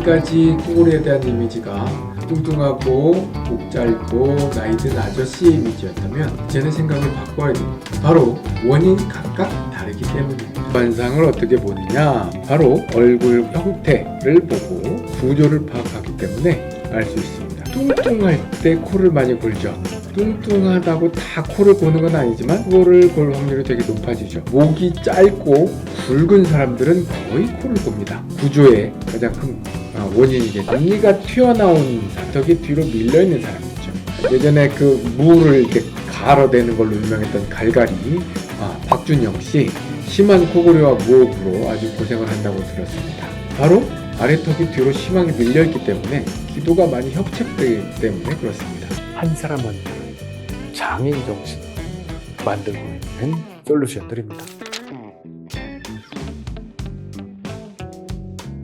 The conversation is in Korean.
지금까지 코골이에 대한 이미지가 뚱뚱하고 목 짧고 나이 든 아저씨 이미지였다면 이제는 생각을 바꿔야 됩니다. 바로 원인이 각각 다르기 때문입니다. 관상을 어떻게 보느냐? 바로 얼굴 형태를 보고 구조를 파악하기 때문에 알 수 있습니다. 뚱뚱할 때 코를 많이 골죠. 뚱뚱하다고 다 코를 고는 건 아니지만 코를 골 확률이 되게 높아지죠. 목이 짧고 굵은 사람들은 거의 코를 곱니다. 구조의 가장 큰 원인이겠죠. 앞니가 튀어나온 사턱이 뒤로 밀려있는 사람이죠. 예전에 그 무를 이렇게 갈아대는 걸로 유명했던 갈갈이 박준영 씨 심한 코골이와 무호흡으로 아주 고생을 한다고 들었습니다. 바로 아래턱이 뒤로 심하게 밀려있기 때문에 기도가 많이 협착되기 때문에 그렇습니다. 한 사람은 장인 정신 만들고 있는 솔루션들입니다.